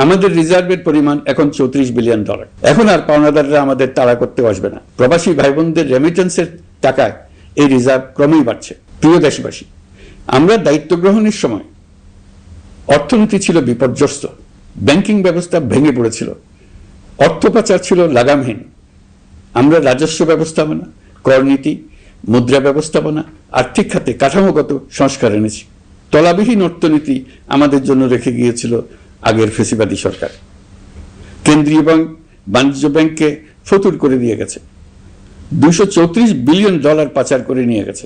আমাদের রিজার্ভের পরিমাণ এখন $34 বিলিয়ন। এখন আর পাওনাদাররা আমাদের তাড়া করতে আসবে না। প্রবাসী ভাই বোনদের রেমিটেন্সের টাকায় এই রিজার্ভ ক্রমেই বাড়ছে। প্রিয় দেশবাসী, আমরা দায়িত্ব গ্রহণের সময় অর্থনীতি ছিল বিপর্যস্ত, ব্যাংকিং ব্যবস্থা ভেঙে পড়েছিল, অর্থ পাচার ছিল লাগামহীন। আমরা রাজস্ব ব্যবস্থাপনা, করনীতি, মুদ্রা ব্যবস্থাপনা, আর্থিক খাতে কাঠামোগত সংস্কার এনেছি। তলাবিহীন অর্থনীতি আমাদের জন্য রেখে গিয়েছিল আগের ফেসিবাদী সরকার। কেন্দ্রীয় ব্যাংক বাণিজ্য ব্যাংককে ফতুর করে দিয়ে গেছে, $234 বিলিয়ন পাচার করে নিয়ে গেছে,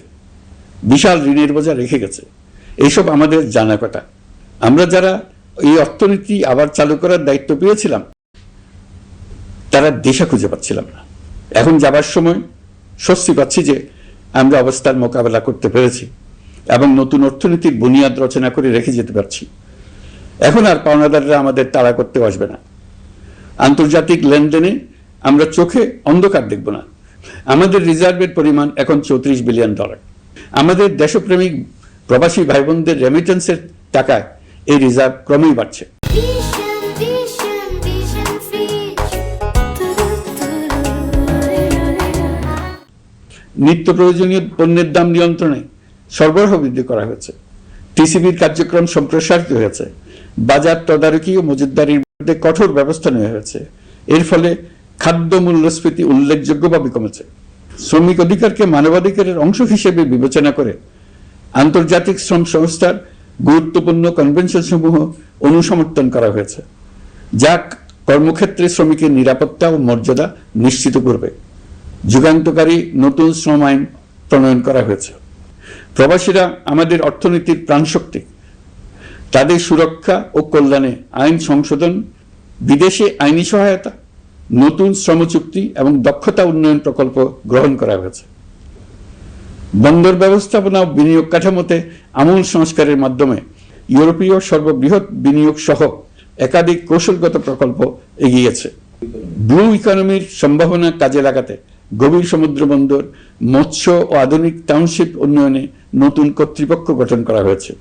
বিশাল ঋণের বোঝা রেখে গেছে। এইসব আমাদের জানা কথা। আমরা যারা এই অর্থনীতি আবার চালু করার দায়িত্ব পেয়েছিলাম, তারা দিশা খুঁজে পাচ্ছিলাম না। এখন যাবার সময় স্বস্তি পাচ্ছি যে আমরা অবস্থার মোকাবেলা করতে পেরেছি এবং নতুন অর্থনীতির বুনিয়াদ রচনা করে রেখে যেতে পারছি। এখন আর পাওনাদাররা আমাদের তাড়া করতে আসবে না। আন্তর্জাতিক লেনদেনে আমরা চোখে অন্ধকার দেখব না। আমাদের রিজার্ভের পরিমাণ এখন $34 বিলিয়ন। আমাদের দেশপ্রেমিক প্রবাসী ভাই বোনদের রেমিটেন্সের টাকায় এই রিজার্ভ ক্রমেই বাড়ছে। নিত্য প্রয়োজনীয় পণ্যের দাম নিয়ন্ত্রণে সরবরাহ বৃদ্ধি করা হয়েছে। টিসিবির কার্যক্রম সম্প্রসারিত হয়েছে। বাজার তদারকি ও মজুতদারির বিরুদ্ধে কঠোর ব্যবস্থা নেওয়া হয়েছে। এর ফলে খাদ্য মূল্যস্ফীতি উল্লেখযোগ্যভাবে কমেছে। শ্রমিক অধিকারকে মানবাধিকারের অংশ হিসেবে বিবেচনা করে আন্তর্জাতিক শ্রম সংস্থার গুরুত্বপূর্ণ কনভেনশন সমূহ অনুসমর্থন করা হয়েছে, যা কর্মক্ষেত্রে শ্রমিকের নিরাপত্তা ও মর্যাদা নিশ্চিত করবে। যুগান্তকারী নতুন শ্রম আইন প্রণয়ন করা হয়েছে। প্রবাসীরা আমাদের অর্থনীতির প্রাণশক্তি। তাদের সুরক্ষা ও কল্যাণে আইন সংশোধন, বিদেশে আইনি সহায়তা, নতুন শ্রম চুক্তি এবং দক্ষতা উন্নয়ন প্রকল্প গ্রহণ করা হয়েছে। বন্দর ব্যবস্থাপনা ও বিনিয়োগ কাঠামোতে আমূল সংস্কারের মাধ্যমে ইউরোপীয় সর্ববৃহৎ বিনিয়োগ সহ একাধিক কৌশলগত প্রকল্প এগিয়েছে। ব্লু ইকোনমির সম্ভাবনা কাজে লাগাতে গভীর সমুদ্র বন্দর, মৎস্য ও আধুনিক টাউনশিপ উন্নয়নে নতুন কর্তৃপক্ষ গঠন করা হয়েছে।